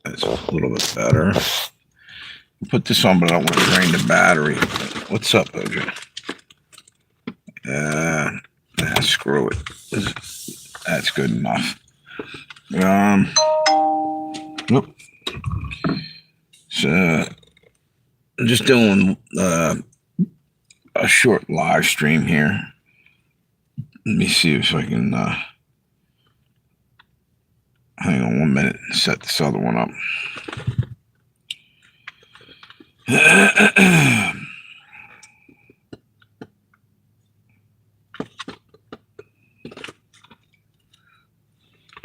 That's a little bit better. Put this on, but I don't want to drain the battery. What's up, OJ? Screw it. That's good enough. Whoop. So I'm just doing a short live stream here. Let me see if I can hang on 1 minute and set this other one up.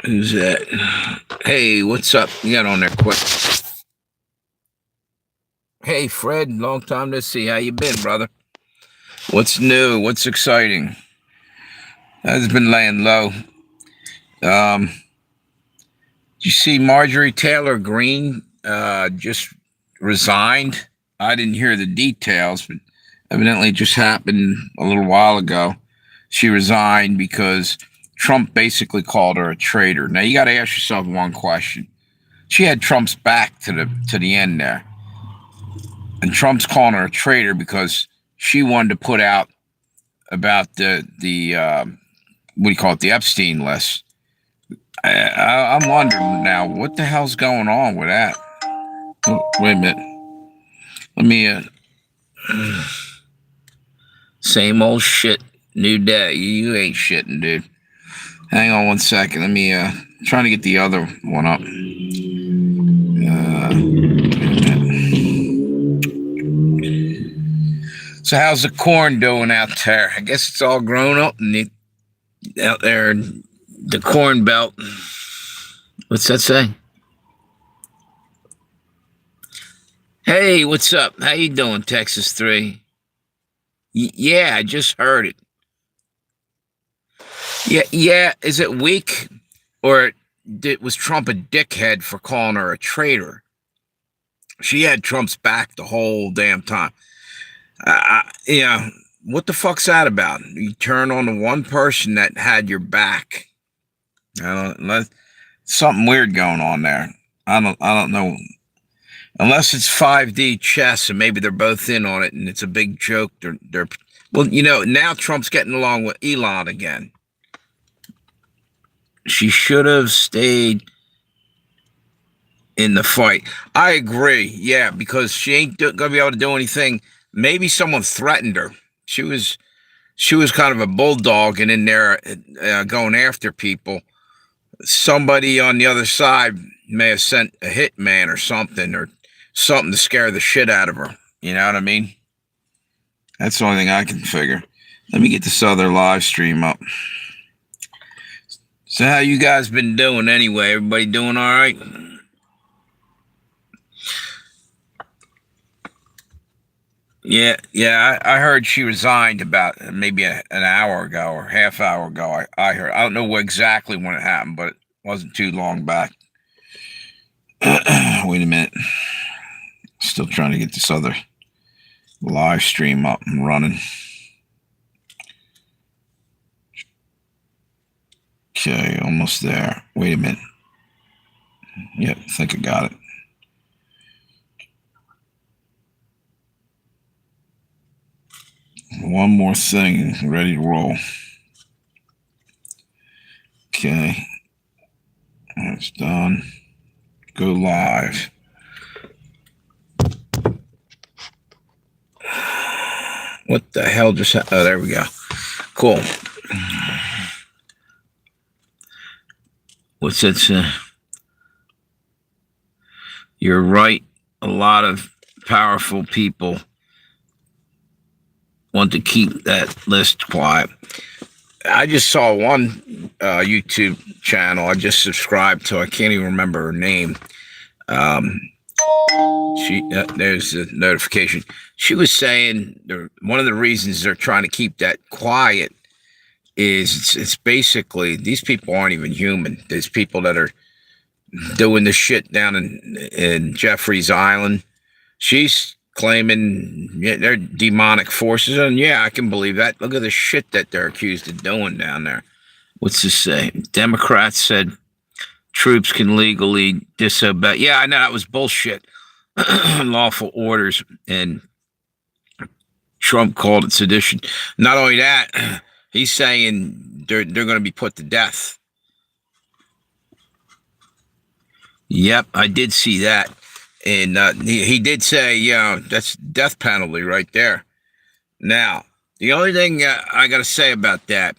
Who's that? Hey, what's up? You got on there quick. Hey, Fred, long time to see. How you been, brother? What's new? What's exciting? I've been laying low. Did you see Marjorie Taylor Greene just resigned? I didn't hear the details, but evidently it just happened a little while ago. She resigned because Trump basically called her a traitor. Now you got to ask yourself one question. She had Trump's back to the end there, and Trump's calling her a traitor because she wanted to put out about the what do you call it, the Epstein list. I'm wondering now, what the hell's going on with that? Oh, wait a minute. Let me same old shit, new day. You ain't shitting, dude. Hang on 1 second. Let me trying to get the other one up. So how's the corn doing out there? I guess it's all grown up and out there in the corn belt. What's that say? Hey, what's up? How you doing, Texas 3? Yeah, I just heard it. Yeah. Is it weak, or was Trump a dickhead for calling her a traitor? She had Trump's back the whole damn time. Yeah, what the fuck's that about? You turn on the one person that had your back. Something weird going on there. I don't know. Unless it's 5D chess and maybe they're both in on it and it's a big joke. They're well, now Trump's getting along with Elon again. She should have stayed in the fight. I agree. Yeah, because she ain't gonna be able to do anything. Maybe someone threatened her. She was kind of a bulldog and in there going after people. Somebody on the other side may have sent a hitman or something to scare the shit out of her. You know what I mean? That's the only thing I can figure. Let me get this other live stream up. So how you guys been doing anyway? Everybody doing all right? Yeah. I heard she resigned about maybe an hour ago or half hour ago. I heard. I don't know exactly when it happened, but it wasn't too long back. Wait a minute. Still trying to get this other live stream up and running. Okay, almost there. Wait a minute. Yep, I think I got it. One more thing, ready to roll. Okay, that's done. Go live. What the hell just happened? Oh, there we go. Cool. What's that say? You're right. A lot of powerful people want to keep that list quiet. I just saw one YouTube channel I just subscribed to. I can't even remember her name. There's the notification. She was saying one of the reasons they're trying to keep that quiet is it's basically these people aren't even human. There's people that are doing the shit down in Jeffrey's Island. She's claiming they're demonic forces, and yeah, I can believe that. Look at the shit that they're accused of doing down there. What's this say? Democrats said troops can legally disobey. Yeah, I know that was bullshit. Lawful orders, and Trump called it sedition. Not only that, he's saying they're going to be put to death. Yep, I did see that, and he did say, that's death penalty right there. Now, the only thing I got to say about that,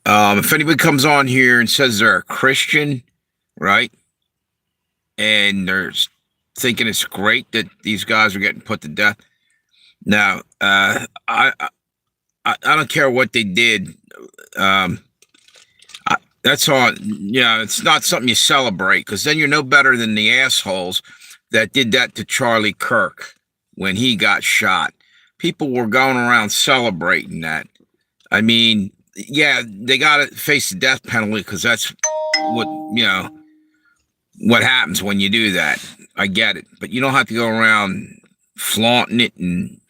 if anybody comes on here and says they're a Christian, right, and they're thinking it's great that these guys are getting put to death. Now, I don't care what they did. That's all. It's not something you celebrate, because then you're no better than the assholes that did that to Charlie Kirk when he got shot. People were going around celebrating that. I mean, yeah, they got to face the death penalty because that's what happens when you do that. I get it, but you don't have to go around flaunting it, and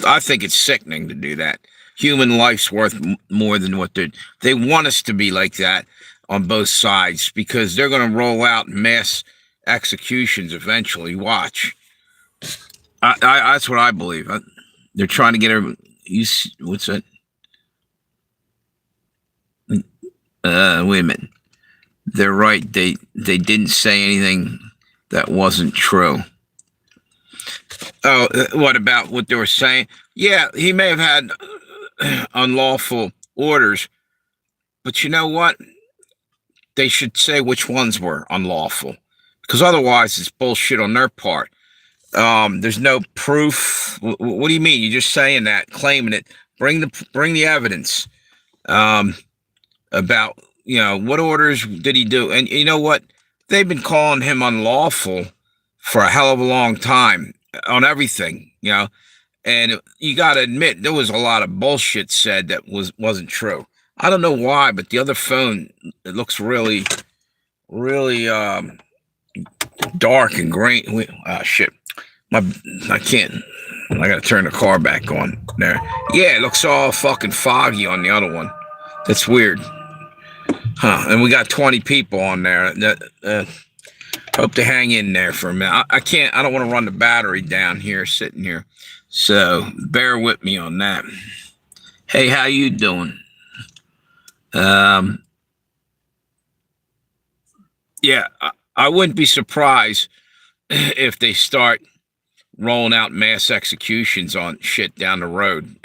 I think it's sickening to do that. Human life's worth more than what they want us to be like that on both sides, because they're going to roll out mass executions eventually. Watch. That's what I believe. They're trying to get everybody. What's that? Wait a minute. They're right. They didn't say anything that wasn't true. Oh, what about what they were saying? Yeah, he may have had unlawful orders, but you know what? They should say which ones were unlawful, because otherwise it's bullshit on their part. There's no proof. What do you mean? You're just saying that, claiming it. Bring the evidence about what orders did he do? And you know what? They've been calling him unlawful for a hell of a long time on everything. And you got to admit, there was a lot of bullshit said that wasn't true. I don't know why, but the other phone, it looks really, really dark and green. Shit. I can't. I got to turn the car back on there. Yeah, it looks all fucking foggy on the other one. That's weird. Huh. And we got 20 people on there. Hope to hang in there for a minute. I can't. I don't want to run the battery down here, sitting here. So bear with me on that. Hey, how you doing? Yeah, I wouldn't be surprised if they start rolling out mass executions on shit down the road.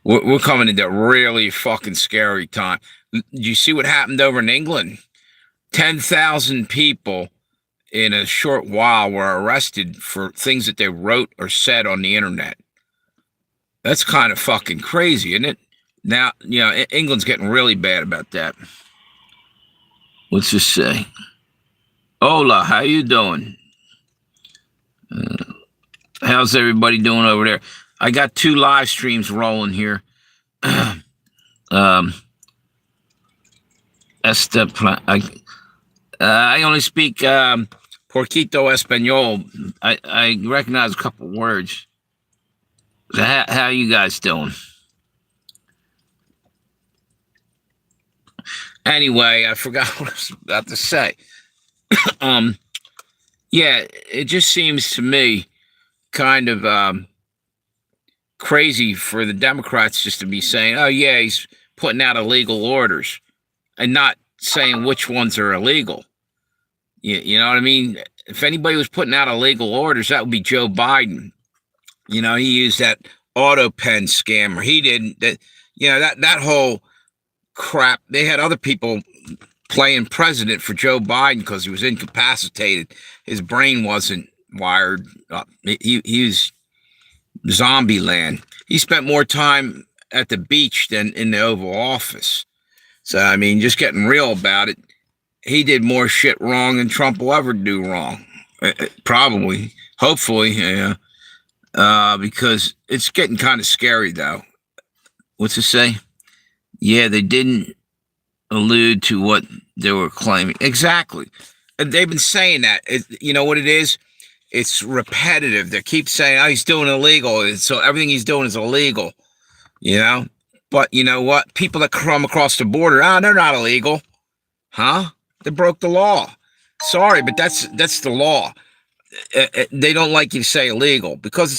We're coming into a really fucking scary time. Did you see what happened over in England? 10,000 people in a short while were arrested for things that they wrote or said on the internet. That's kind of fucking crazy, isn't it? Now, England's getting really bad about that. What's this say? Hola, how you doing? How's everybody doing over there? I got 2 live streams rolling here. I only speak Poquito Espanol. I recognize a couple words. How you guys doing? Anyway, I forgot what I was about to say. Yeah, it just seems to me kind of crazy for the Democrats just to be saying, oh, yeah, he's putting out illegal orders, and not saying which ones are illegal. You know what I mean? If anybody was putting out illegal orders, that would be Joe Biden. He used that auto pen scammer. He didn't. That whole crap. They had other people playing president for Joe Biden because he was incapacitated. His brain wasn't wired up. He was zombie land. He spent more time at the beach than in the Oval Office. So, I mean, just getting real about it, he did more shit wrong than Trump will ever do wrong. Probably. Hopefully. Yeah. Because it's getting kind of scary, though. What's it say? Yeah, they didn't allude to what they were claiming. Exactly. They've been saying that. You know what it is? It's repetitive. They keep saying, oh, he's doing illegal. So everything he's doing is illegal. But you know what? People that come across the border, they're not illegal. Huh? They broke the law. Sorry, but that's the law. They don't like you to say illegal because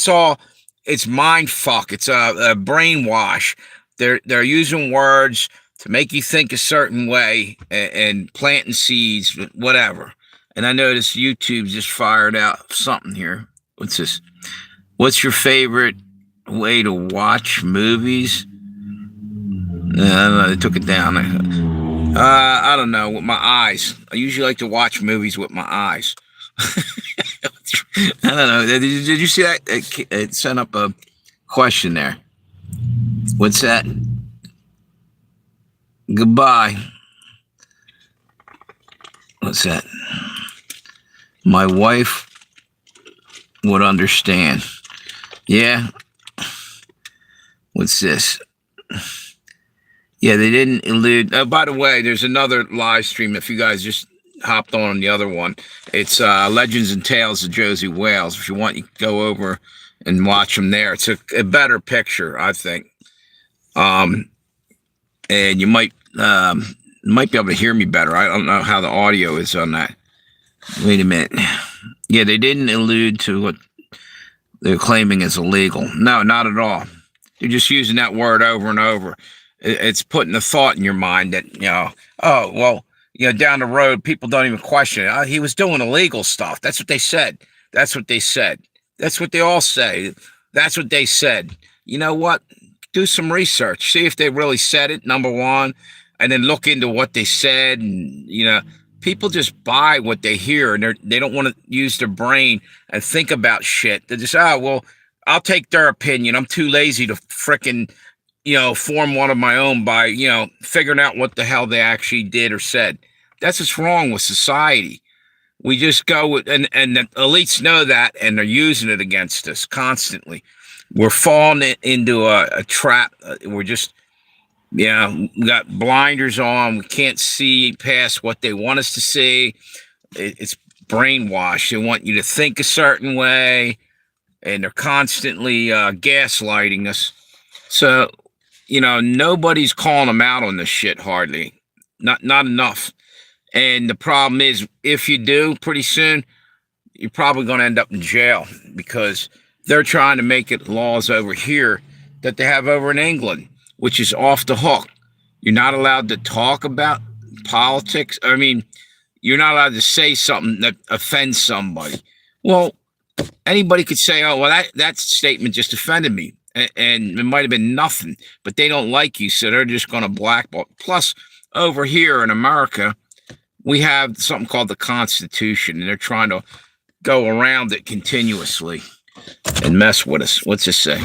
it's mind fuck. It's a brainwash. They're using words to make you think a certain way and planting seeds, whatever. And I noticed YouTube just fired out something here. What's this? What's your favorite way to watch movies? I don't know. They took it down. I don't know. With my eyes. I usually like to watch movies with my eyes. I don't know. Did you see that? It sent up a question there. What's that? Goodbye. What's that? My wife would understand. Yeah. What's this? Yeah, they didn't elude. By the way, there's another live stream. If you guys just hopped on the other one, it's Legends and Tales of Josey Wales. If you want, you can go over and watch them there. It's a better picture, I think. And you might be able to hear me better. I don't know how the audio is on that. Wait a minute. Yeah, they didn't allude to what they're claiming is illegal. No, not at all. They're just using that word over and over. It's putting a thought in your mind that, oh, well, down the road, people don't even question it. Oh, he was doing illegal stuff. That's what they said. That's what they said. That's what they all say. That's what they said. You know what? Do some research. See if they really said it, number one, and then look into what they said. And, people just buy what they hear, and they don't want to use their brain and think about shit. They just, well, I'll take their opinion. I'm too lazy to frickin', form one of my own by, figuring out what the hell they actually did or said. That's what's wrong with society. We just go with, and the elites know that, and they're using it against us constantly. We're falling into a trap. We're just, we got blinders on. We can't see past what they want us to see. It's brainwashed. They want you to think a certain way, and they're constantly gaslighting us. So, nobody's calling them out on this shit hardly. Not enough. And the problem is, if you do, pretty soon, you're probably going to end up in jail because they're trying to make it laws over here that they have over in England, which is off the hook. You're not allowed to talk about politics. I mean, you're not allowed to say something that offends somebody. Well, anybody could say, oh, well, that statement just offended me. And it might have been nothing, but they don't like you, so they're just going to blackball. Plus, over here in America, we have something called the Constitution, and they're trying to go around it continuously and mess with us. What's this say?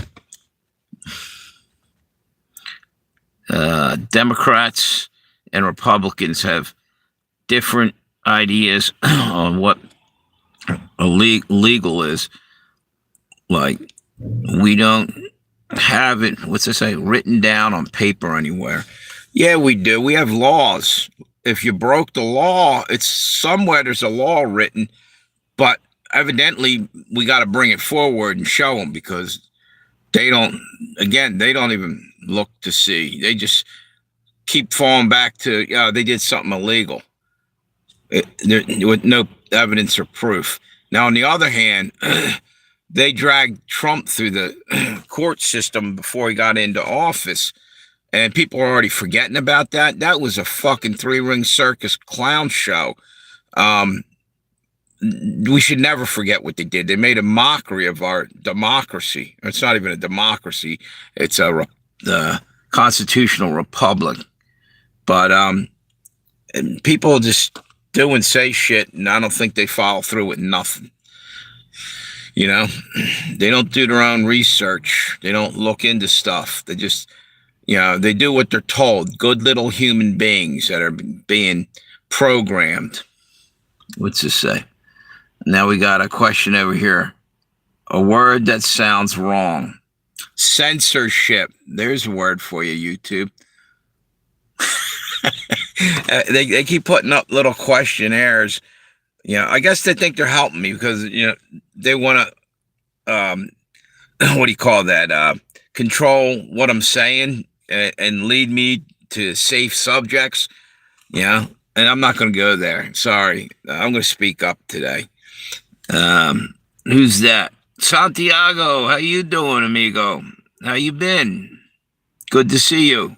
Democrats and Republicans have different ideas on what illegal is. Like, we don't have it, what's this say, written down on paper anywhere. Yeah, we do. We have laws. If you broke the law, it's somewhere there's a law written, but evidently we got to bring it forward and show them because they don't even look to see. They just keep falling back to, they did something illegal with no evidence or proof. Now, on the other hand, they dragged Trump through the court system before he got into office, and people are already forgetting about that. That was a fucking three-ring circus clown show. We should never forget what they did. They made a mockery of our democracy. It's not even a democracy. It's a constitutional republic. But and people just do and say shit, and I don't think they follow through with nothing. They don't do their own research. They don't look into stuff. They just, they do what they're told. Good little human beings that are being programmed. What's this say? Now we got a question over here. A word that sounds wrong. Censorship. There's a word for you, YouTube. They keep putting up little questionnaires. I guess they think they're helping me because, they want to, what do you call that? Control what I'm saying and lead me to safe subjects. and I'm not going to go there. Sorry, I'm going to speak up today. Who's that? Santiago, how you doing, amigo? How you been? Good to see you.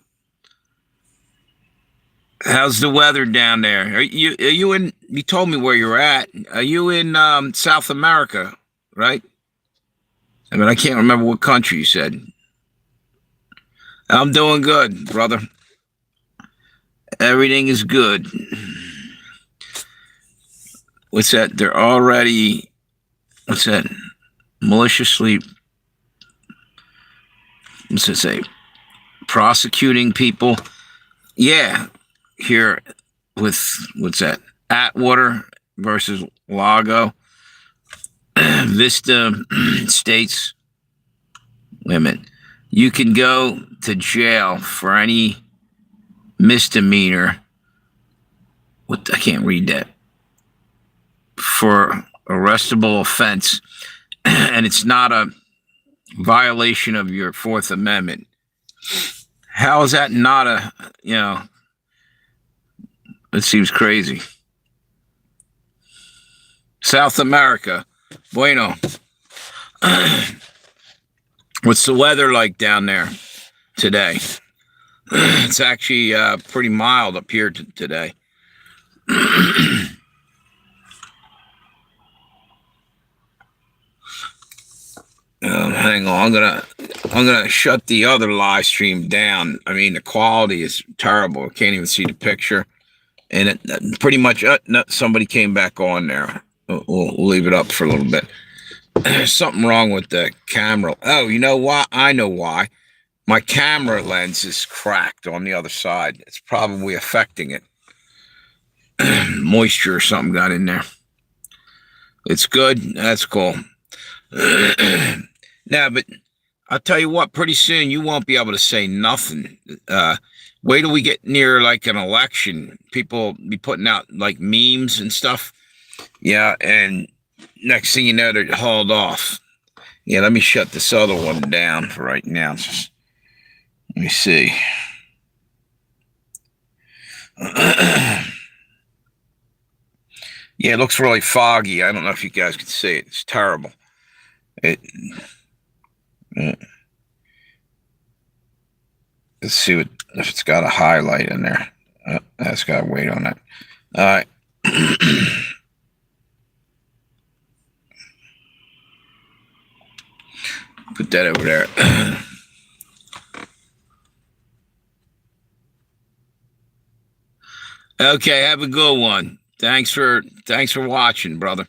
How's the weather down there? Are you in? You told me where you're at. Are you in South America? Right? I mean, I can't remember what country you said. I'm doing good, brother. Everything is good. What's that? They're already. What's that? Maliciously. What's it say? Prosecuting people. Yeah, here with what's that? Atwater versus Lago. Vista states women. You can go to jail for any misdemeanor. What I can't read that. For arrestable offense, and it's not a violation of your Fourth Amendment. How is that not a, it seems crazy. South America. Bueno. What's the weather like down there today? It's actually pretty mild up here today. Hang on, I'm gonna shut the other live stream down. I mean, the quality is terrible. I can't even see the picture, and it pretty much somebody came back on there. We'll leave it up for a little bit. There's something wrong with the camera. Oh, you know why? I know why. My camera lens is cracked on the other side. It's probably affecting it. Moisture or something got in there. It's good. That's cool. Now, but I'll tell you what, pretty soon you won't be able to say nothing. Wait till we get near like an election. People be putting out like memes and stuff. Yeah, and next thing you know, they're hauled off. Yeah, let me shut this other one down for right now. Just, let me see. Yeah, it looks really foggy. I don't know if you guys can see it. It's terrible. Let's see if it's got a highlight in there. That's got to wait on that. All right. Put that over there. Okay, have a good one. Thanks for watching, brother.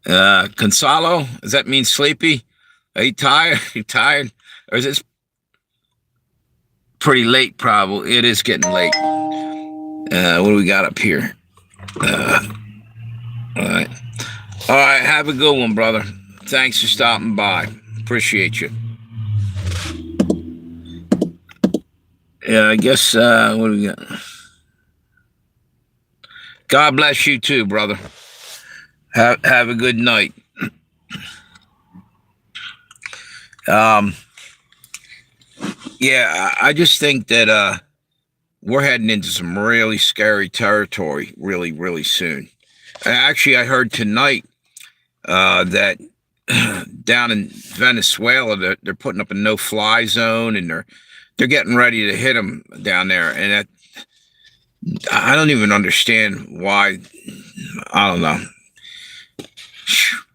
Consolo, does that mean sleepy? Are you tired? You tired? Or is this pretty late? Probably. It is getting late. What do we got up here? All right. All right. Have a good one, brother. Thanks for stopping by. Appreciate you. Yeah, I guess, what do we got? God bless you too, brother. Have a good night. Yeah, I just think that we're heading into some really scary territory really, really soon. Actually, I heard tonight that down in Venezuela, they're putting up a no-fly zone, and they're getting ready to hit them down there. And I don't even understand why. I don't know.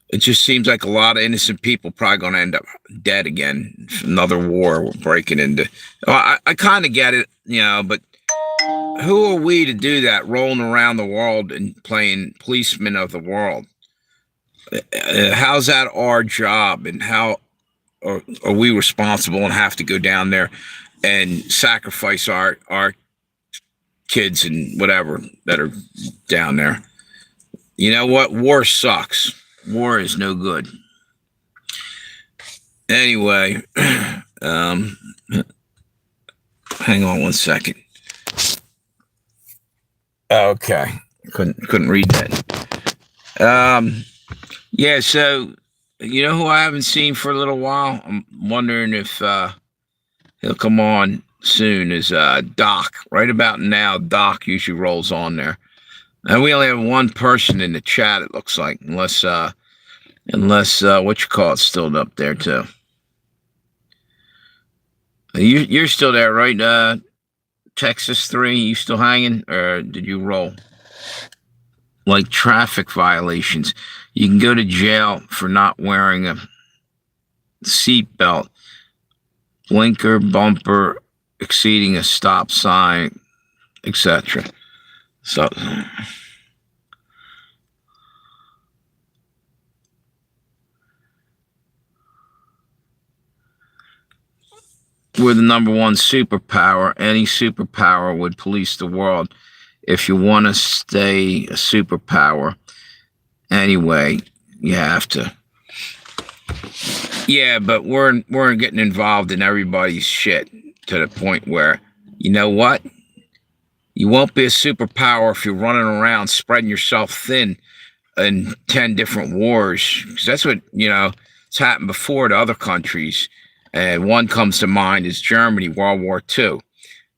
It just seems like a lot of innocent people probably going to end up dead again. Another war we're breaking into. Well, I kind of get it, but who are we to do that, rolling around the world and playing policemen of the world? How's that our job, and how are we responsible and have to go down there and sacrifice our kids and whatever that are down there? You know what? War sucks. War is no good. Anyway, hang on one second. Okay, couldn't read that. Yeah, so you know who I haven't seen for a little while? I'm wondering if he'll come on. soon is Doc. Right about now, Doc usually rolls on there. And we only have one person in the chat, it looks like, unless what you call it's still up there too. You're still there, right? Texas 3, you still hanging, or did you roll? Like traffic violations, you can go to jail for not wearing a seatbelt, blinker, bumper, exceeding a stop sign, etc. So we're the number one superpower. Any superpower would police the world. If you want to stay a superpower, anyway, you have to. Yeah, but we're getting involved in everybody's shit to the point where, you know what? You won't be a superpower if you're running around spreading yourself thin in 10 different wars. Because that's what, it's happened before to other countries. And one comes to mind is Germany, World War II.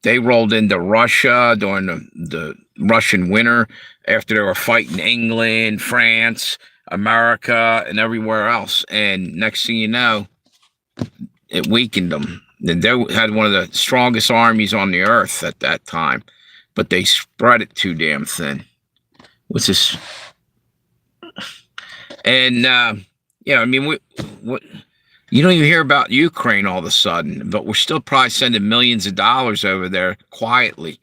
They rolled into Russia during the Russian winter after they were fighting England, France, America, and everywhere else. And next thing you know, it weakened them. And they had one of the strongest armies on the earth at that time, but they spread it too damn thin. What's this? And, you don't even hear about Ukraine all of a sudden, but we're still probably sending millions of dollars over there quietly.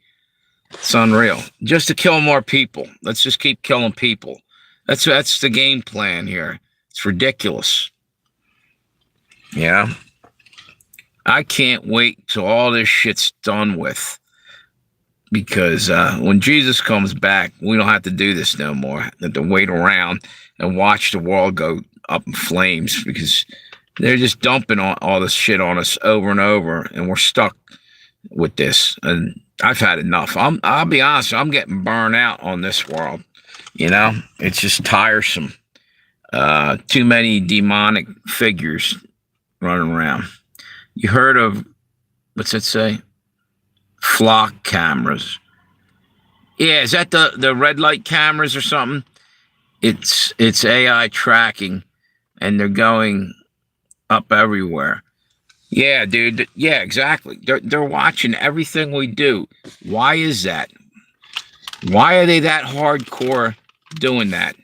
It's unreal. Just to kill more people. Let's just keep killing people. That's the game plan here. It's ridiculous. Yeah. I can't wait till all this shit's done with. Because when Jesus comes back, we don't have to do this no more. Have to wait around and watch the world go up in flames because they're just dumping all this shit on us over and over, and we're stuck with this. And I've had enough. I'll be honest, I'm getting burned out on this world. It's just tiresome. Too many demonic figures running around. You heard of, what's it say? Flock cameras. Yeah, is that the red light cameras or something? It's AI tracking, and they're going up everywhere. Yeah, dude. Yeah, exactly. They're watching everything we do. Why is that? Why are they that hardcore doing that?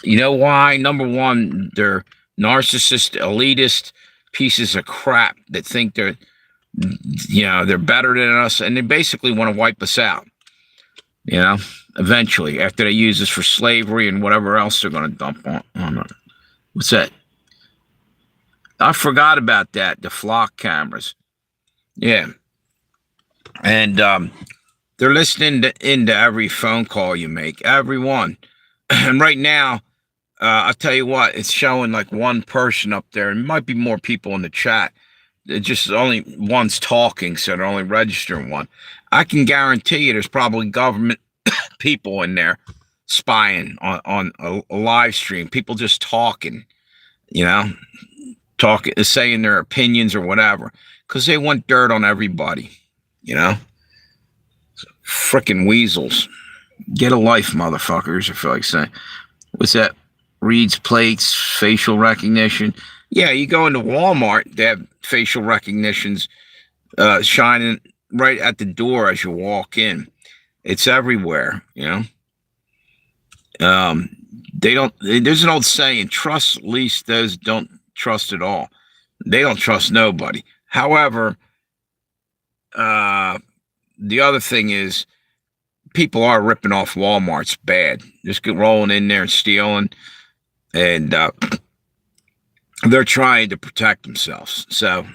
You know why? Number one, they're narcissist, elitist pieces of crap that think they're better than us, and they basically want to wipe us out. Eventually, after they use us for slavery and whatever else they're going to dump on us. What's that? I forgot about that, the flock cameras. Yeah. And they're listening into every phone call you make, every one. And right now, I'll tell you what, it's showing like one person up there. It might be more people in the chat. It's just only one's talking, so they're only registering one. I can guarantee you there's probably government people in there spying on a live stream. People just talking, saying their opinions or whatever, because they want dirt on everybody, Frickin' weasels. Get a life, motherfuckers, I feel like saying. What's that? Reads plates, facial recognition. Yeah, you go into Walmart, they have facial recognitions shining right at the door as you walk in. It's everywhere, They don't. There's an old saying: trust least those don't trust at all. They don't trust nobody. However, the other thing is people are ripping off Walmart's bad. Just get rolling in there and stealing, and they're trying to protect themselves. So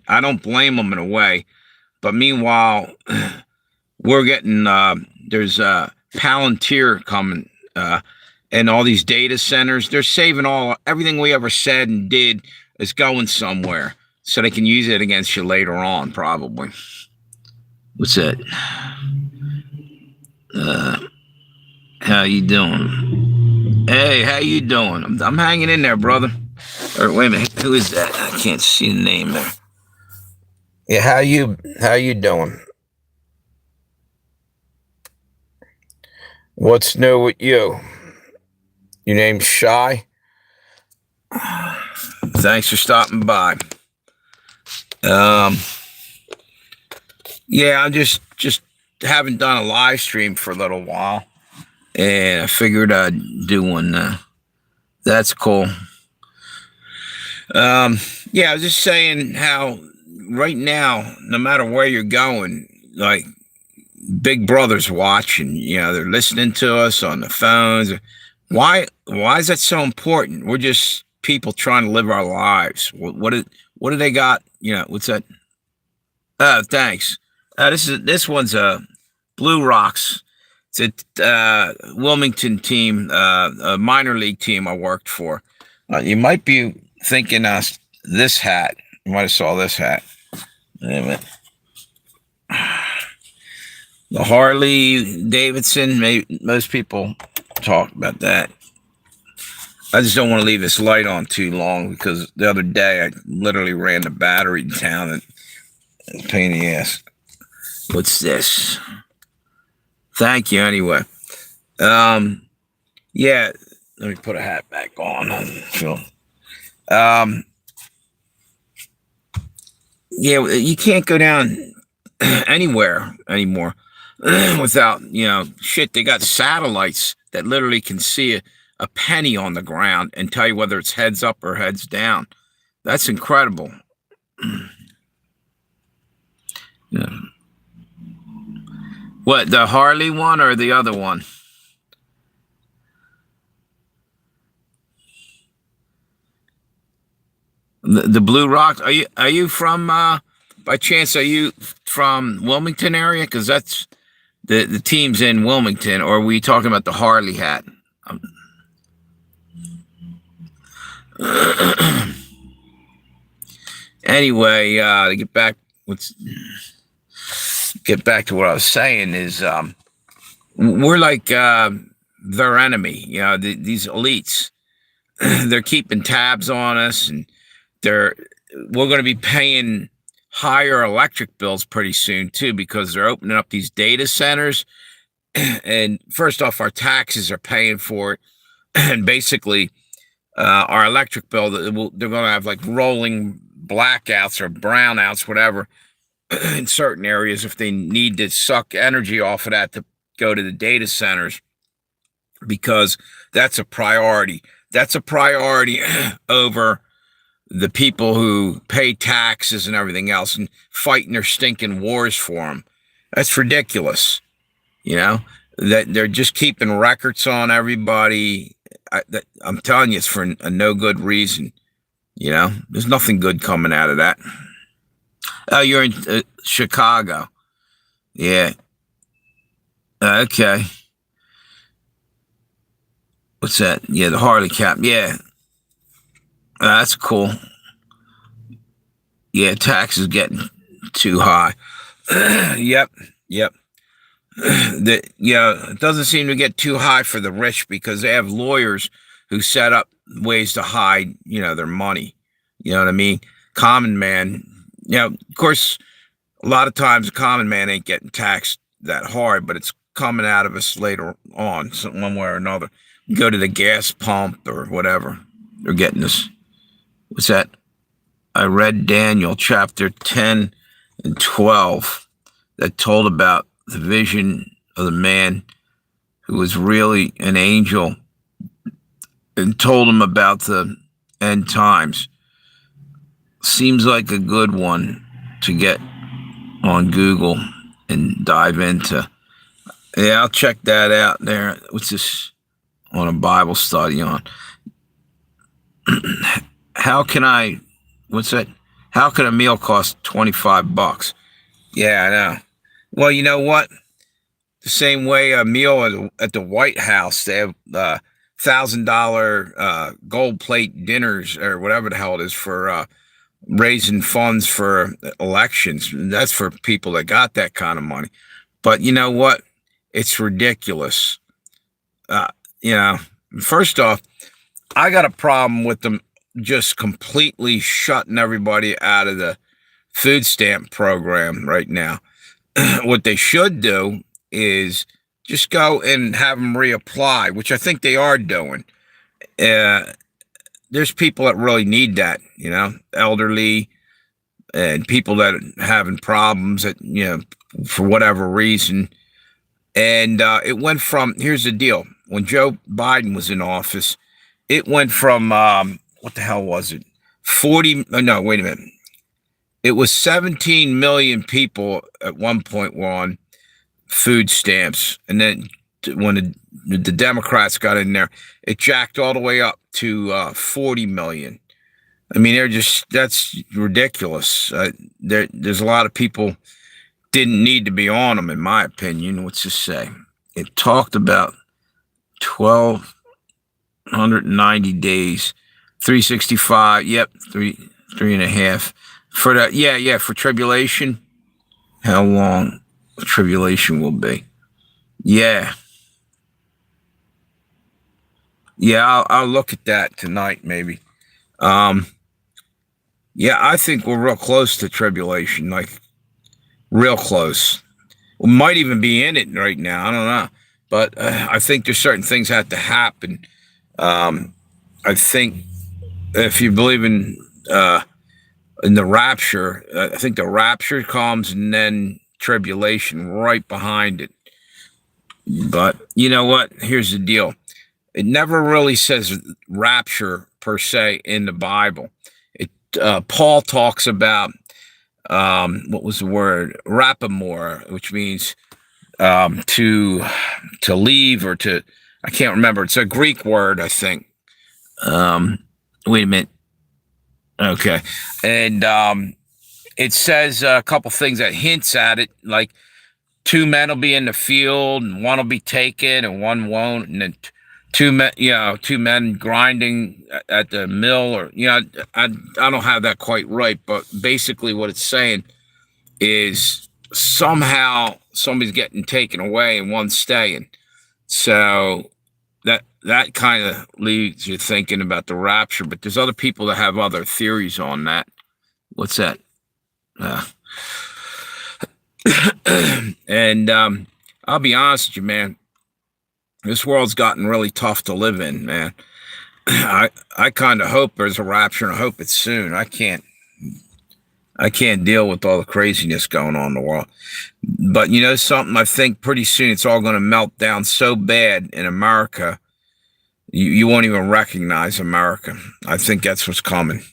I don't blame them in a way, but meanwhile, we're getting there's Palantir coming. And all these data centers, they're saving everything we ever said and did is going somewhere so they can use it against you later on, probably. What's that? How you doing? Hey, how you doing? I'm hanging in there, brother. Or wait a minute, who is that? I can't see the name there. Yeah, how you doing? What's new with you? Your name's Shy. Thanks for stopping by. Um, yeah, I'm just haven't done a live stream for a little while, and I figured I'd do one now. That's cool. Um, yeah, I was just saying how right now, no matter where you're going, like Big Brother's watching. They're listening to us on the phones. Why is that so important? We're just people trying to live our lives. What do they got? What's that? Thanks. This one's Blue Rocks. It's a Wilmington team, a minor league team I worked for. You might be thinking this hat. You might have saw this hat. Wait a minute. The Harley Davidson. Maybe most people talk about that. I just don't want to leave this light on too long because the other day I literally ran the battery down and pain in the ass. What's this? Thank you anyway. Yeah, let me put a hat back on. Um, yeah, you can't go down anywhere anymore without, shit. They got satellites that literally can see a penny on the ground and tell you whether it's heads up or heads down. That's incredible. Yeah. What, the Harley one or the other one? The Blue Rocks. Are you from by chance? Are you from Wilmington area? Because that's the team's in Wilmington. Or are we talking about the Harley hat? Um, anyway, to let's get back to what I was saying. Is we're like their enemy. These elites. They're keeping tabs on us, and they're we're going to be paying higher electric bills pretty soon too because they're opening up these data centers. And first off, our taxes are paying for it, and basically our electric bill, they're going to have like rolling blackouts or brownouts, whatever, in certain areas if they need to suck energy off of that to go to the data centers, because that's a priority. That's a priority over the people who pay taxes and everything else and fighting their stinking wars for them. That's ridiculous. You know, that they're just keeping records on everybody. I'm telling you, it's for a no good reason. There's nothing good coming out of that. Oh, you're in Chicago. Yeah. Okay. What's that? Yeah, the Harley cap. Yeah. That's cool. Yeah, taxes getting too high. Yep. Yep. It doesn't seem to get too high for the rich because they have lawyers who set up ways to hide, their money. You know what I mean? Common man, of course, a lot of times a common man ain't getting taxed that hard, but it's coming out of us later on, one way or another. Go to the gas pump or whatever. They're getting this. What's that? I read Daniel chapter 10 and 12 that told about the vision of the man who was really an angel and told him about the end times. Seems like a good one to get on Google and dive into. Yeah, I'll check that out there. What's this on a Bible study on? What's that? How can a meal cost $25? Yeah, I know. Well, you know what? The same way a meal at the White House, they have $1,000 gold plate dinners or whatever the hell it is for raising funds for elections. That's for people that got that kind of money. But you know what? It's ridiculous. Uh, First off, I got a problem with them just completely shutting everybody out of the food stamp program right now. What they should do is just go and have them reapply, which I think they are doing. Uh, there's people that really need that, elderly and people that are having problems that, for whatever reason. And it went from, here's the deal. When Joe Biden was in office, it went from, what the hell was it? 40, no, wait a minute. It was 17 million people at one point were on food stamps. And then when the Democrats got in there, it jacked all the way up to 40 million. I mean, that's ridiculous. There's a lot of people didn't need to be on them, in my opinion. What's this say? It talked about 1,290 days, 365. Yep, three and a half for that. Yeah, for tribulation. How long tribulation will be? Yeah, I'll look at that tonight, maybe. Yeah, I think we're real close to tribulation, like real close. We might even be in it right now. I don't know, but I think there's certain things that have to happen. I think if you believe in the rapture, I think the rapture comes and then tribulation right behind it. But you know what? Here's the deal. It never really says rapture per se in the Bible. Paul talks about what was the word? Rapamore, which means to leave or to, I can't remember. It's a Greek word, I think. Wait a minute. Okay. And it says a couple things that hints at it, like two men will be in the field and one will be taken and one won't. And then two men grinding at the mill, or I don't have that quite right, but basically what it's saying is somehow somebody's getting taken away and one's staying. So that kind of leaves you thinking about the rapture, but there's other people that have other theories on that. What's that? And I'll be honest with you, man. This world's gotten really tough to live in, man. I kind of hope there's a rapture, and I hope it's soon. I can't deal with all the craziness going on in the world. But you know something? I think pretty soon it's all going to melt down so bad in America, you won't even recognize America. I think that's what's coming,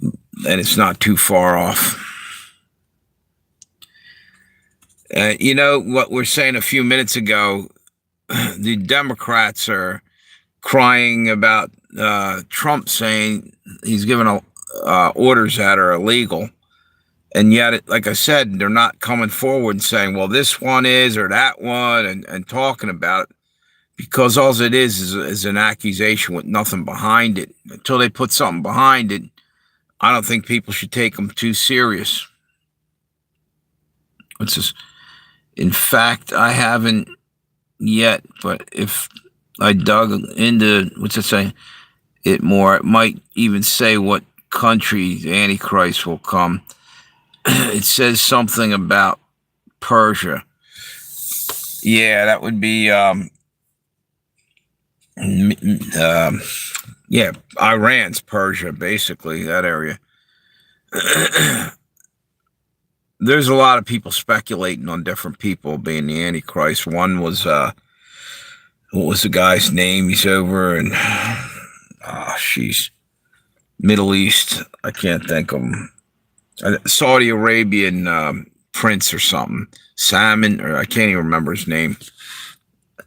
and it's not too far off. You know what we're saying a few minutes ago? The Democrats are crying about Trump saying he's given orders that are illegal. And yet, like I said, they're not coming forward and saying, well, this one is or that one, and talking about it, because all it is an accusation with nothing behind it. Until they put something behind it, I don't think people should take them too serious. What's this? In fact, I haven't yet, but if I dug into, what's it say, it more, it might even say what country the Antichrist will come. It says something about Persia. Yeah, that would be, Iran's Persia, basically, that area. There's a lot of people speculating on different people being the Antichrist. One was, what was the guy's name? He's over in, Middle East. I can't think of him. Saudi Arabian prince or something. Salmon, or I can't even remember his name.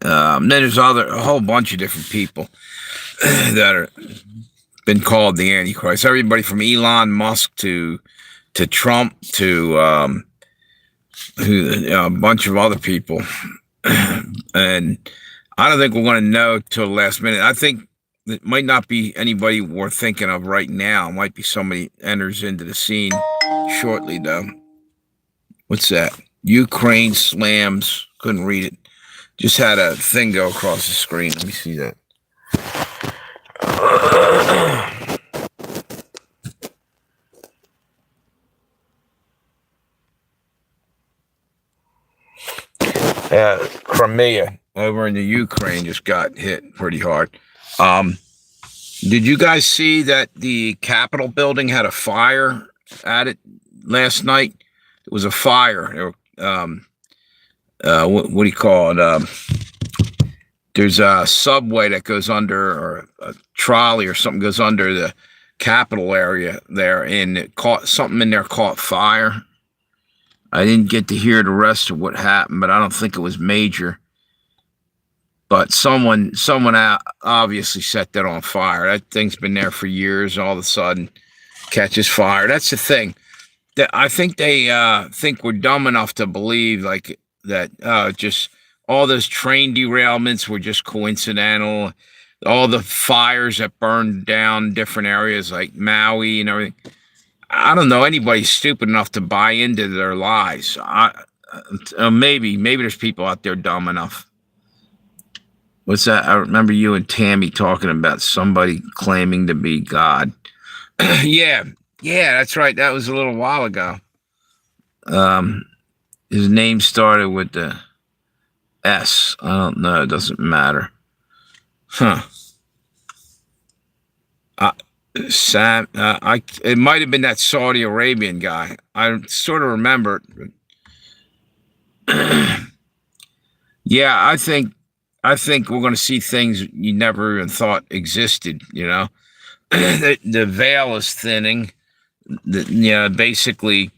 Then there's a whole bunch of different people that are been called the Antichrist. Everybody from Elon Musk to Trump to a bunch of other people. And I don't think we're going to know till the last minute. I think it might not be anybody we're thinking of right now. It might be somebody enters into the scene shortly, though. What's that? Ukraine slams. Couldn't read it. Just had a thing go across the screen. Let me see that. Crimea over in the Ukraine just got hit pretty hard. Um, did you guys see that the Capitol building had a fire at it last night? It was a fire. What do you call it? There's a subway that goes under, or a trolley or something goes under the Capitol area there, and it caught something in there caught fire. I didn't get to hear the rest of what happened, but I don't think it was major. But someone obviously set that on fire. That thing's been there for years. All of a sudden, catches fire. That's the thing. I think they think we're dumb enough to believe like that. Just all those train derailments were just coincidental. All the fires that burned down different areas like Maui and everything. I don't know anybody stupid enough to buy into their lies. Maybe there's people out there dumb enough. What's that? I remember you and Tammy talking about somebody claiming to be God. Yeah, that's right. That was a little while ago. His name started with the S. I don't know. It doesn't matter. Huh. Sam, it might have been that Saudi Arabian guy. I sort of remember it. Yeah, I think we're going to see things you never even thought existed. The veil is thinning. Basically,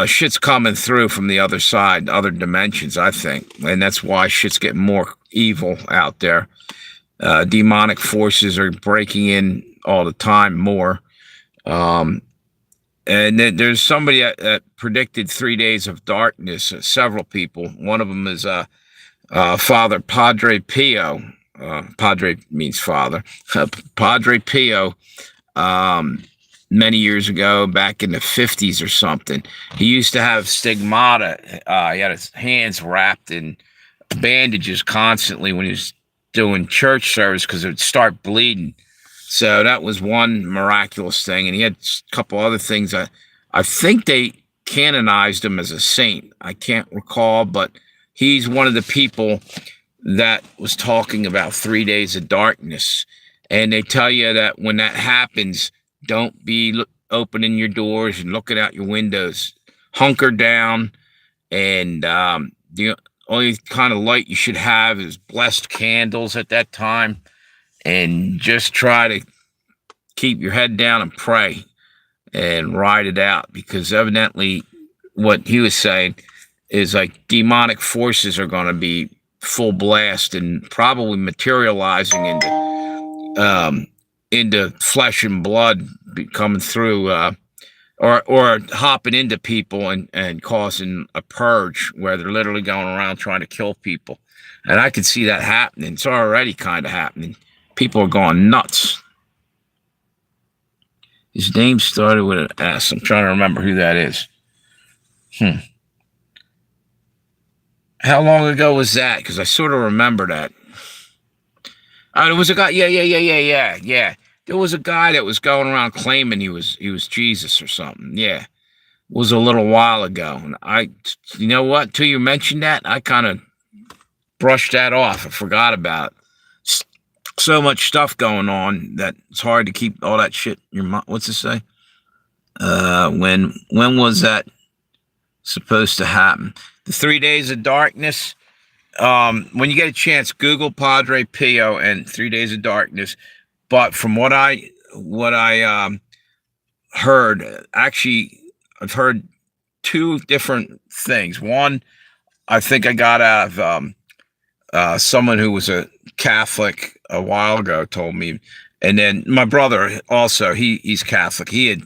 shit's coming through from the other side, other dimensions, I think. And that's why shit's getting more evil out there. Demonic forces are breaking in all the time more. And then there's somebody that predicted 3 days of darkness, several people. One of them is Father Padre Pio. Padre means father. Padre Pio, many years ago, back in the 50s or something, he used to have stigmata. He had his hands wrapped in bandages constantly when he was doing church service because it would start bleeding. So that was one miraculous thing. And he had a couple other things. I think they canonized him as a saint. I can't recall, but he's one of the people that was talking about 3 days of darkness. And they tell you that when that happens, don't be opening your doors and looking out your windows. Hunker down, and the only kind of light you should have is blessed candles at that time, and just try to keep your head down and pray and ride it out, because evidently what he was saying is like demonic forces are going to be full blast and probably materializing into flesh and blood coming through, or hopping into people and causing a purge where they're literally going around trying to kill people. And I could see that happening. It's already kind of happening. People are going nuts. His name started with an S. I'm trying to remember who that is. How long ago was that? Because I sort of remember that. There was a guy. Yeah. There was a guy that was going around claiming he was Jesus or something. Yeah, it was a little while ago. And you know what? Till you mentioned that, I kind of brushed that off. I forgot about it. So much stuff going on that it's hard to keep all that shit in your mind. What's it say? When was that supposed to happen? The 3 days of darkness. When you get a chance, Google Padre Pio and 3 days of darkness. But from what I heard, actually, I've heard two different things. One, I think I got out of someone who was a Catholic a while ago told me, and then my brother also, he's Catholic. He had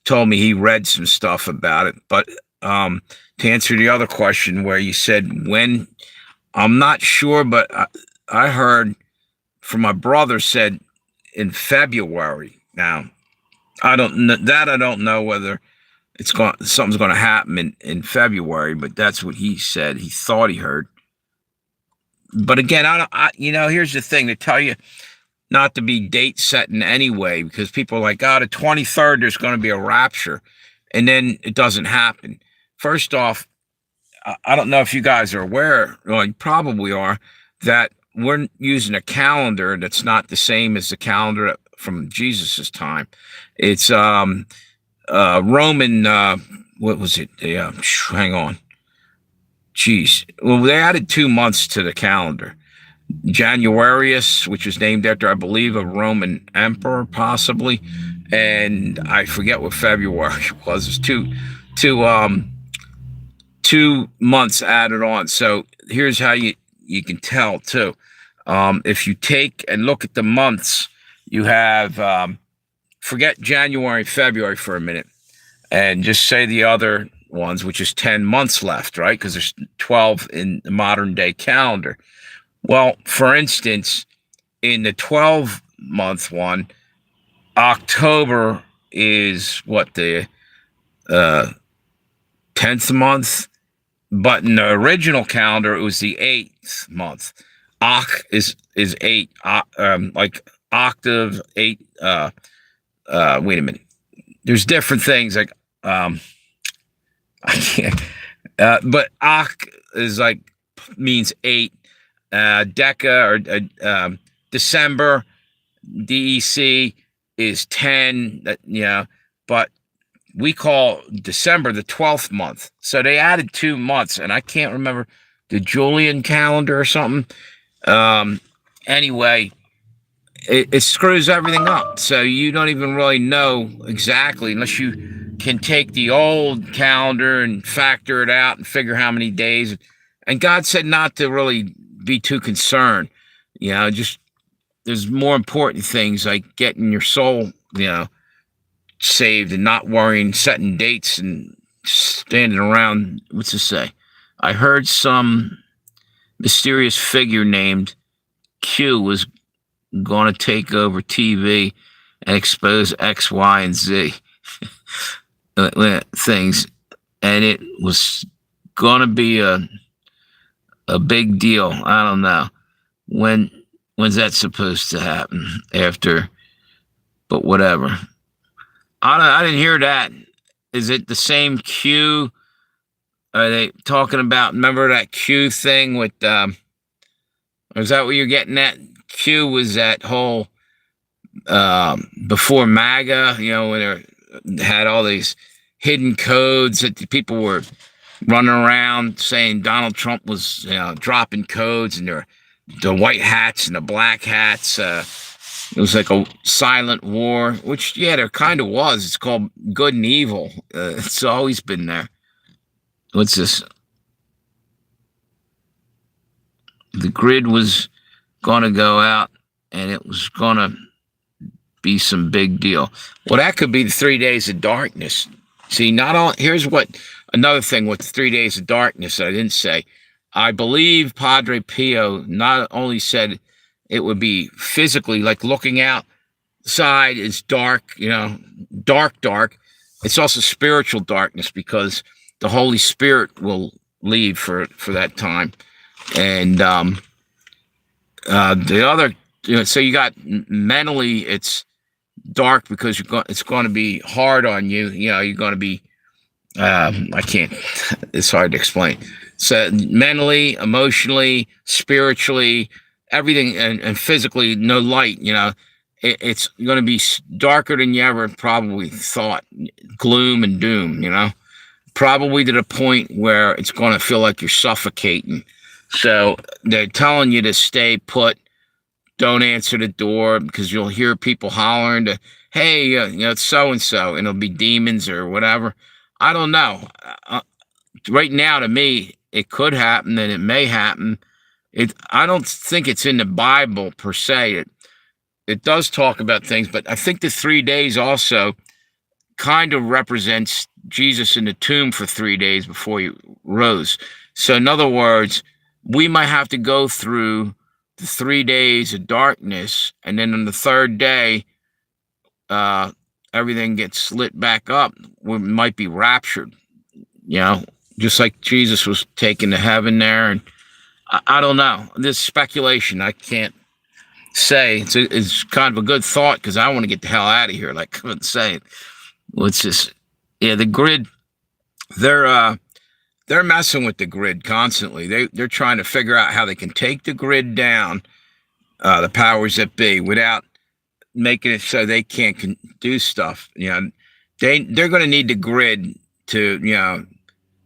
told me he read some stuff about it. But to answer the other question where you said when, I'm not sure, but I heard from my brother said in February. Now, I don't know whether something's going to happen in February, but that's what he said. He thought he heard. But again, here's the thing. They tell you not to be date setting anyway, because people are like, the 23rd, there's going to be a rapture, and then it doesn't happen. First off, I don't know if you guys are aware, well, you probably are, that we're using a calendar that's not the same as the calendar from Jesus's time. It's Roman. What was it? Hang on. Jeez. Well, they added 2 months to the calendar. Januarius, which was named after, I believe, a Roman emperor, possibly, and I forget what February was. It's two 2 months added on. So here's how you can tell too. If you take and look at the months, you have forget January, February for a minute, and just say the other ones, which is 10 months left, right? Because there's 12 in the modern day calendar. Well, for instance, in the 12-month one, October is what, the 10th month, but in the original calendar it was the 8th month. Oc is 8, like octave 8. Wait a minute. There's different things like I can't. But Oc is like means 8. Deca or December, DEC is 10. But we call December the 12th month. So they added 2 months, and I can't remember the Julian calendar or something. Anyway, it screws everything up. So you don't even really know exactly, unless you can take the old calendar and factor it out and figure how many days. And God said not to really be too concerned. Just there's more important things like getting your soul, saved, and not worrying, setting dates and standing around. What's it say? I heard some mysterious figure named Q was going to take over TV and expose X, Y, and Z things, and it was going to be a big deal. I don't know when's that supposed to happen after, but whatever. I didn't hear that. Is it the same Q? Are they talking about? Remember that Q thing with? Or is that what you're getting at? Q was that whole before MAGA, when they had all these hidden codes that the people were running around saying Donald Trump was dropping codes, and the white hats and the black hats. It was like a silent war, which, there kind of was. It's called good and evil. It's always been there. What's this? The grid was going to go out, and it was going to be some big deal. Well, that could be the 3 days of darkness. See, here's what another thing with the 3 days of darkness that I didn't say. I believe Padre Pio not only said it would be physically, like looking outside is dark, dark. It's also spiritual darkness, because the Holy Spirit will leave for that time. And the other, so you got mentally, it's dark because it's going to be hard on you. You're going to be, I can't, it's hard to explain. So mentally, emotionally, spiritually, everything, and physically, no light. It's going to be darker than you ever probably thought. Gloom and doom. Probably to the point where it's going to feel like you're suffocating. So they're telling you to stay put. Don't answer the door, because you'll hear people hollering to, hey, it's so and so, and it'll be demons or whatever. I don't know. Right now, to me, it could happen, and it may happen. I don't think it's in the Bible per se. It does talk about things, but I think the 3 days also kind of represents Jesus in the tomb for 3 days before he rose. So in other words, we might have to go through the 3 days of darkness, and then on the third day, everything gets lit back up. We might be raptured, just like Jesus was taken to heaven there. And I don't know. This speculation. I can't say. It's kind of a good thought, because I want to get the hell out of here, like I was saying. Let's just, the grid, they're they're messing with the grid constantly. They're trying to figure out how they can take the grid down, the powers that be, without making it so they can't do stuff. They're going to need the grid to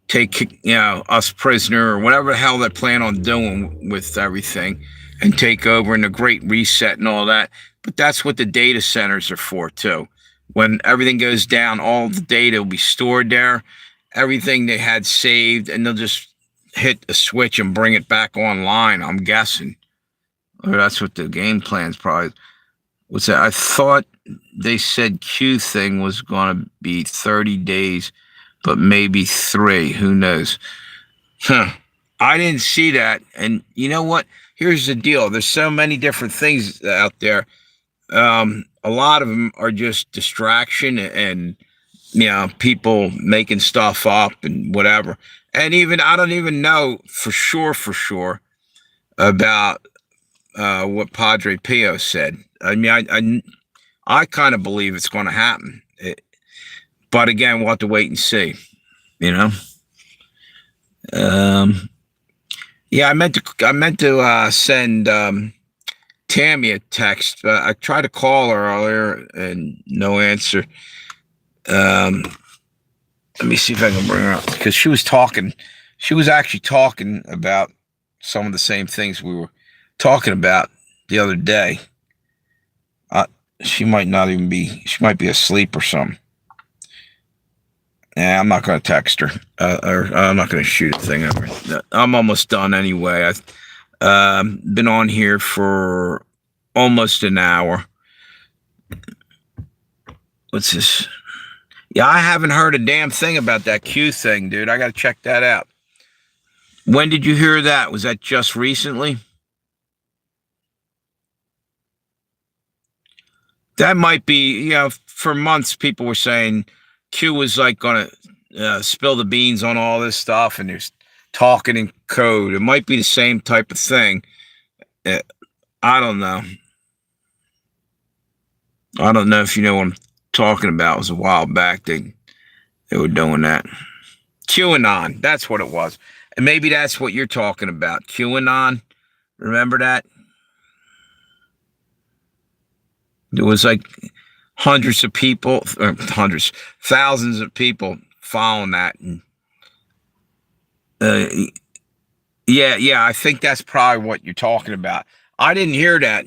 take us prisoner or whatever the hell they plan on doing with everything, and take over, and the Great Reset and all that. But that's what the data centers are for too. When everything goes down, all the data will be stored there, everything they had saved, and they'll just hit a switch and bring it back online, I'm guessing. Or that's what the game plan's probably. What's that? I thought they said Q thing was going to be 30 days, but maybe 3. Who knows? Huh. I didn't see that. And you know what? Here's the deal. There's so many different things out there. A lot of them are just distraction and people making stuff up and whatever. And even I don't even know for sure about what Padre Pio said. I mean, I kind of believe it's going to happen, but again, we'll have to wait and see. Yeah, I meant to send Tammy a text, but I tried to call her earlier and no answer. Let me see if I can bring her up, because she was talking. She was actually talking about some of the same things we were talking about the other day. She might not even be. She might be asleep or something. Yeah, I'm not going to text her, or I'm not going to shoot a thing over. I'm almost done anyway. I've been on here for almost an hour. What's this? Yeah, I haven't heard a damn thing about that Q thing, dude. I got to check that out. When did you hear that? Was that just recently? That might be, for months people were saying Q was like going to spill the beans on all this stuff, and there's talking in code. It might be the same type of thing. I don't know. I don't know if you know what I'm talking about. It was a while back they were doing that. QAnon, that's what it was. And maybe that's what you're talking about. QAnon, remember that? There was like thousands of people following that. And, yeah, I think that's probably what you're talking about. I didn't hear that.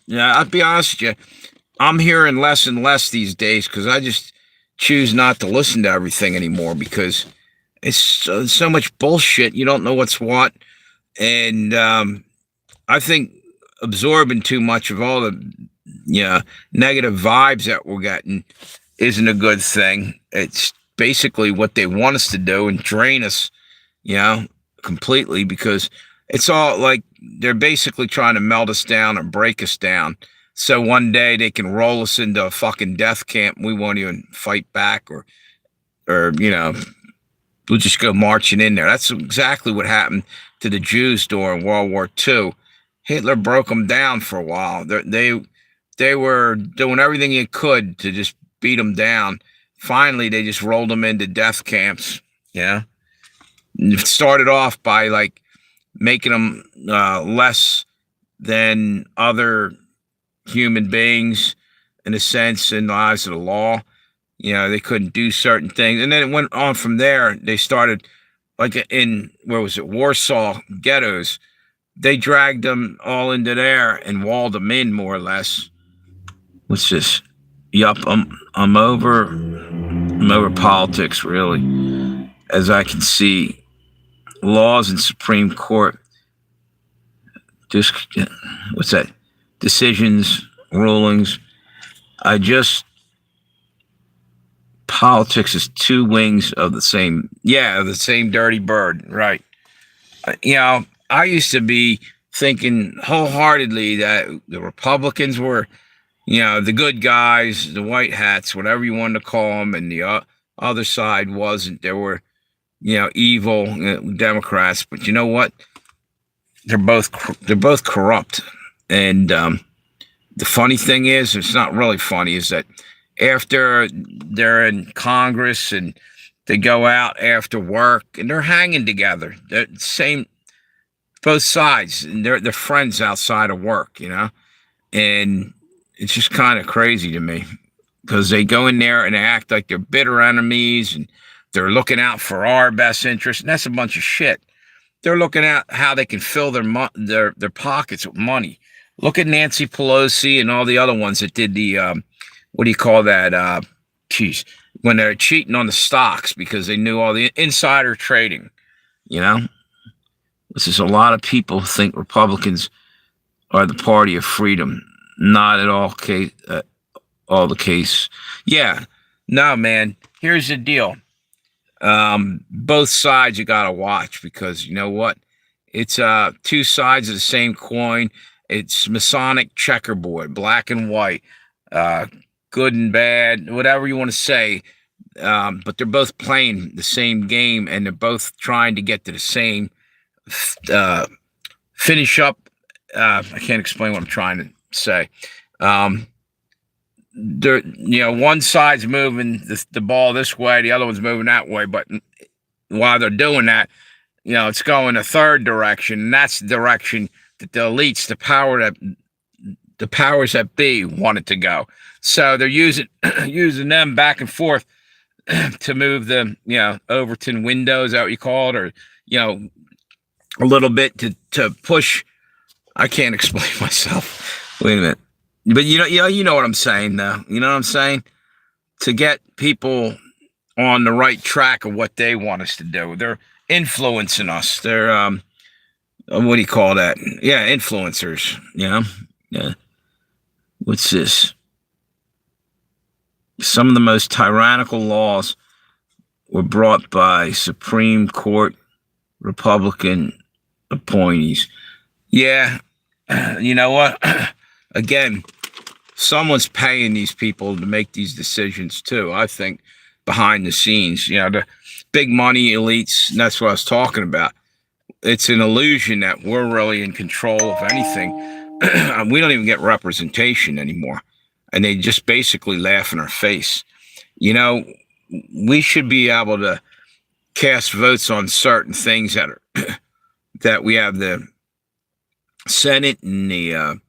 I'll be honest with you. I'm hearing less and less these days because I just choose not to listen to everything anymore, because it's so much bullshit. You don't know what's what. And I think absorbing too much of all the negative vibes that we're getting isn't a good thing. It's basically what they want us to do, and drain us, completely, because it's all like they're basically trying to melt us down or break us down. So one day they can roll us into a fucking death camp. And we won't even fight back, or we'll just go marching in there. That's exactly what happened to the Jews during World War II. Hitler broke them down for a while. They were doing everything he could to just beat them down. Finally, they just rolled them into death camps. Yeah. It started off by like making them less than other human beings, in a sense, in the eyes of the law. They couldn't do certain things. And then it went on from there. They started like in, where was it? Warsaw ghettos. They dragged them all into there and walled them in, more or less. What's this? Yup, I'm over politics, really. As I can see, laws in Supreme Court. What's that? Decisions, rulings. Politics is two wings of the same dirty bird, right? I used to be thinking wholeheartedly that the Republicans were, the good guys, the white hats, whatever you wanted to call them, and the other side wasn't. There were, evil Democrats, but you know what? They're both corrupt. And the funny thing is, it's not really funny, is that after they're in Congress and They go out after work and they're hanging together. They're same, both sides, and they're friends outside of work, and it's just kind of crazy to me because they go in there and they act like they're bitter enemies and they're looking out for our best interest, and that's a bunch of shit. They're looking at how they can fill their pockets with money. Look at Nancy Pelosi and all the other ones that did the what do you call that? Geez, when they're cheating on the stocks because they knew all the insider trading. You know, this is a lot of people think Republicans are the party of freedom. Not at all all the case. Yeah, no, man. Here's the deal. Both sides you gotta watch because you know what? It's two sides of the same coin. It's Masonic checkerboard, black and white, uh, good and bad, whatever you want to say. But they're both playing the same game, and they're both trying to get to the same uh, finish up. I can't explain what I'm trying to say. Um, one side's moving the ball this way, the other one's moving that way. But while they're doing that, it's going a third direction, and that's the direction that the elites, the powers that be, want it to go. So they're using using them back and forth to move the Overton window, is that what you call it, or a little bit to push. I can't explain myself. Wait a minute. But you know what I'm saying, though. You know what I'm saying? To get people on the right track of what they want us to do. They're influencing us. They're what do you call that? Yeah, influencers. Yeah. What's this? Some of the most tyrannical laws were brought by Supreme Court Republican appointees. Yeah, you know what? Again, someone's paying these people to make these decisions too. I think behind the scenes, the big money elites, and that's what I was talking about. It's an illusion that we're really in control of anything. We don't even get representation anymore. And they just basically laugh in our face. We should be able to cast votes on certain things that we have the Senate and the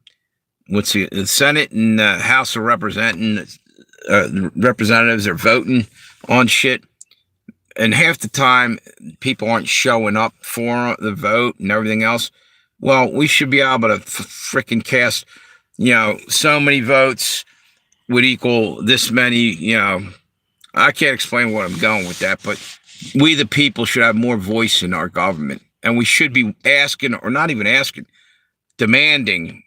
Senate and the House of Representatives are voting on shit, and half the time people aren't showing up for the vote and everything else. Well, we should be able to freaking cast, so many votes would equal this many. I can't explain what I'm going with that, but we the people should have more voice in our government, and we should be asking, or not even asking, demanding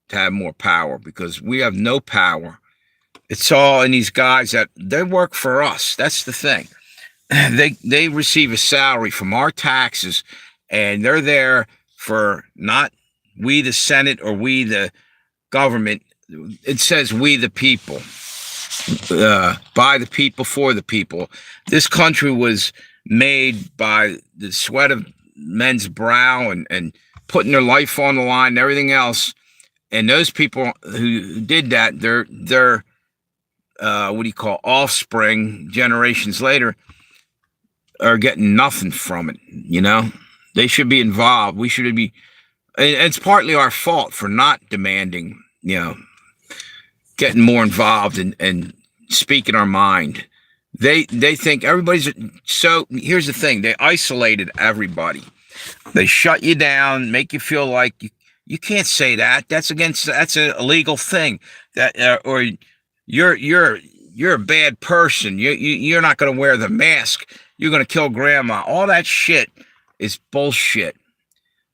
to have more power, because we have no power. It's all in these guys that they work for us. That's the thing. They receive a salary from our taxes, and they're there for not we the Senate or we the government. It says we the people, by the people, for the people. This country was made by the sweat of men's brow and putting their life on the line and everything else. And those people who did that, they're what do you call, offspring, generations later, are getting nothing from it. They should be involved. We should be, and it's partly our fault for not demanding, getting more involved and speaking our mind. They think everybody's, so here's the thing, they isolated everybody. They shut you down, make you feel like you can't say that. That's an illegal thing. That or you're a bad person. You're not going to wear the mask. You're going to kill grandma. All that shit is bullshit.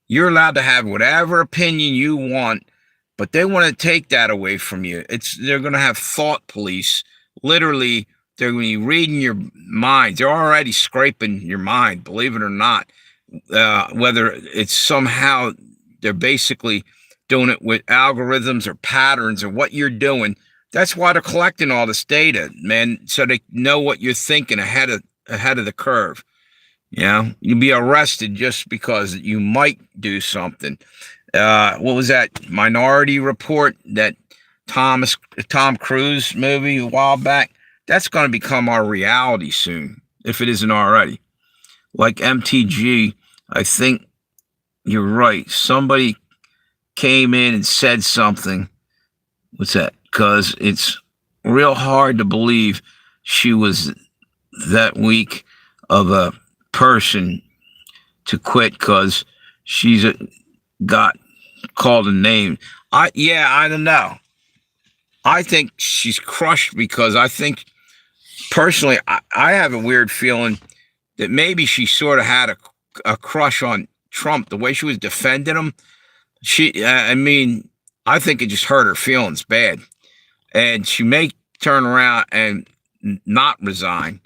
You're allowed to have whatever opinion you want, but they want to take that away from you. They're going to have thought police. Literally, they're going to be reading your mind. They're already scraping your mind, believe it or not. Whether it's somehow they're basically doing it with algorithms or patterns or what you're doing. That's why they're collecting all this data, man, so they know what you're thinking ahead of the curve. You'll be arrested just because you might do something. What was that Minority Report, that Tom Cruise movie a while back? That's going to become our reality soon. if it isn't already. Like MTG, I think you're right. Somebody came in and said something. What's that? Because it's real hard to believe she was that weak of a person to quit because she's got called a name. I don't know. I think she's crushed because I think personally, I have a weird feeling that maybe she sort of had a crush on Trump. The way she was defending him, I mean, I think it just hurt her feelings bad, and she may turn around and not resign.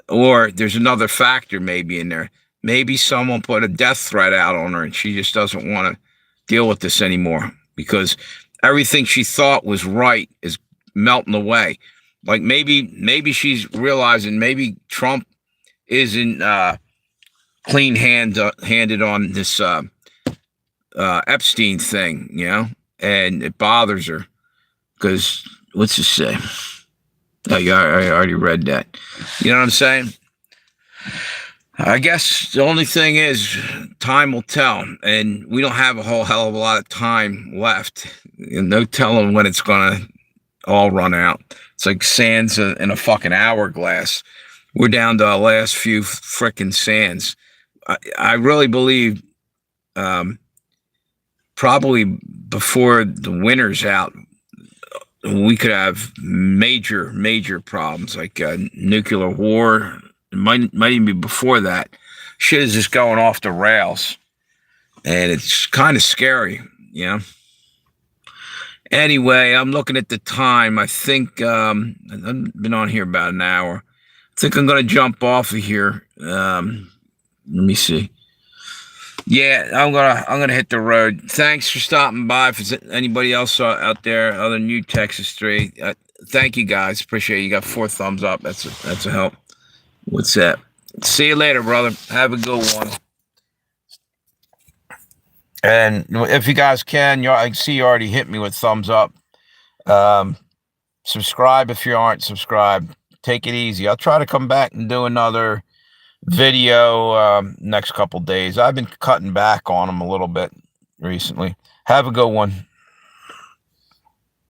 Or there's another factor maybe in there. Maybe someone put a death threat out on her, and she just doesn't want to deal with this anymore because everything she thought was right is melting away. Like maybe she's realizing maybe Trump isn't handed on this Epstein thing, and it bothers her because what's it say? Oh, yeah, I already read that. You know what I'm saying? I guess the only thing is time will tell, and we don't have a whole hell of a lot of time left. No telling when it's gonna all run out. It's like sands in a fucking hourglass. We're down to our last few frickin' sands. I really believe probably before the winter's out, we could have major problems like nuclear war. It might even be before that. Shit is just going off the rails, and it's kind of scary, Anyway, I'm looking at the time. I think I've been on here about an hour. I think I'm gonna jump off of here. Let me see. Yeah, I'm gonna hit the road. Thanks for stopping by. If there's anybody else out there other than you, Texas 3, thank you guys. Appreciate it. You got 4 thumbs up. That's a help. What's that? See you later, brother. Have a good one. And if you guys can, I see you already hit me with thumbs up. Subscribe if you aren't subscribed. Take it easy. I'll try to come back and do another video next couple days. I've been cutting back on them a little bit recently. Have a good one.